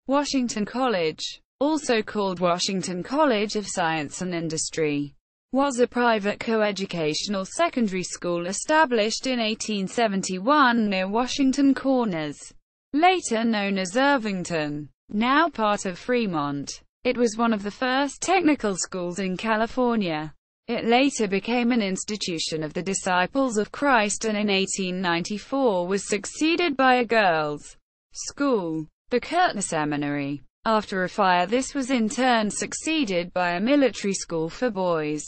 Washington College, also called Washington College of Science and Industry, was a private coeducational secondary school established in 1871 near Washington Corners, later known as Irvington, now part of Fremont. It was one of the first technical schools in California. It later became an institution of the Disciples of Christ and in 1894 was succeeded by a girls' school, the Curtner Seminary. After a fire, this was in turn succeeded by a military school for boys,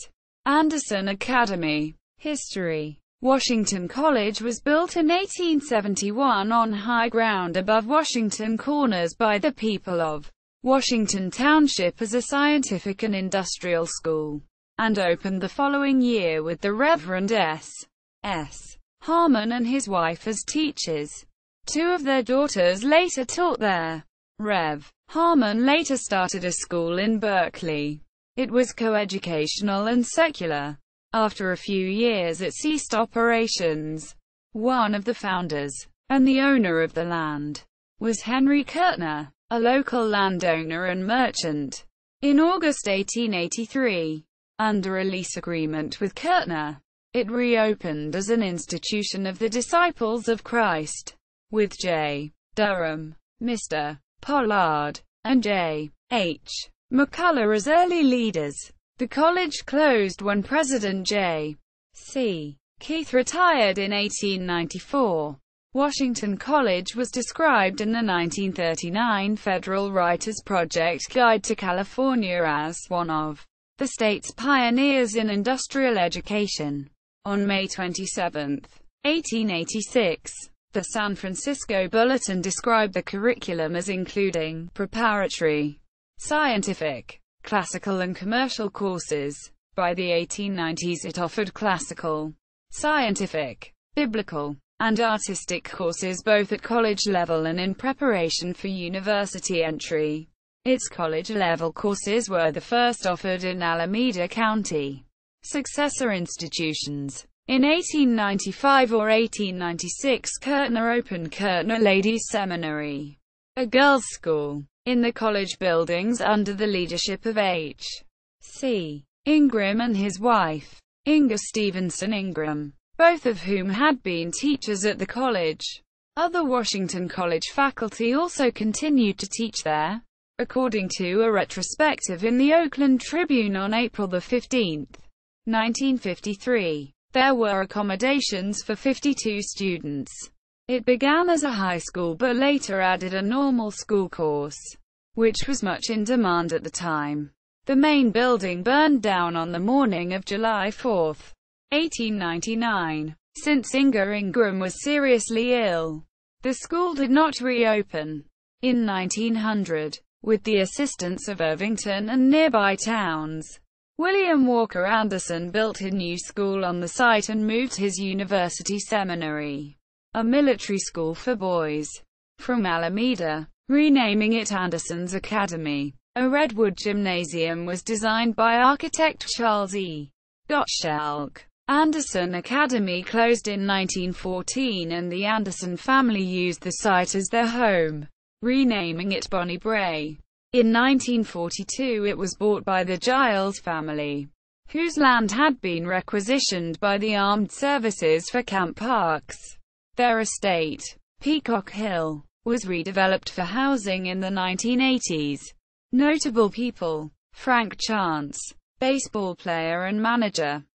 Anderson Academy. History. Washington College was built in 1871 on high ground above Washington Corners by the people of Washington Township as a scientific and industrial school, and opened the following year with the Reverend S. Harmon and his wife as teachers. Two of their daughters later taught there. Rev. Harmon later started a school in Berkeley. It was coeducational and secular. After a few years it ceased operations. One of the founders, and the owner of the land, was Henry Curtner, a local landowner and merchant. In August 1883, under a lease agreement with Curtner, it reopened as an institution of the Disciples of Christ, with J. Durham, Mr. Pollard, and J. H. McCullough as early leaders. The college closed when President J. C. Keith retired in 1894. Washington College was described in the 1939 Federal Writers' Project Guide to California as one of the state's pioneers in industrial education. On May 27, 1886, the San Francisco Bulletin described the curriculum as including preparatory, scientific, classical and commercial courses. By the 1890s it offered classical, scientific, biblical, and artistic courses both at college level and in preparation for university entry. Its college-level courses were the first offered in Alameda County. Successor institutions. In 1895 or 1896 Curtner opened Curtner Ladies' Seminary, a girls' school, in the college buildings under the leadership of H. C. Ingram and his wife, Inga Stevenson Ingram, both of whom had been teachers at the college. Other Washington College faculty also continued to teach there. According to a retrospective in the Oakland Tribune on April 15, 1953, there were accommodations for 52 students. It began as a high school but later added a normal school course, which was much in demand at the time. The main building burned down on the morning of July 4, 1899. Since Inga Ingram was seriously ill, the school did not reopen. In 1900, with the assistance of Irvington and nearby towns, William Walker Anderson built a new school on the site and moved his university seminary, a military school for boys, from Alameda, renaming it Anderson's Academy. A redwood gymnasium was designed by architect Charles E. Gottschalk. Anderson Academy closed in 1914 and the Anderson family used the site as their home, renaming it Bonnie Brae. In 1942 it was bought by the Giles family, whose land had been requisitioned by the armed services for camp parks. Their estate, Peacock Hill, was redeveloped for housing in the 1980s. Notable people: Frank Chance, baseball player and manager.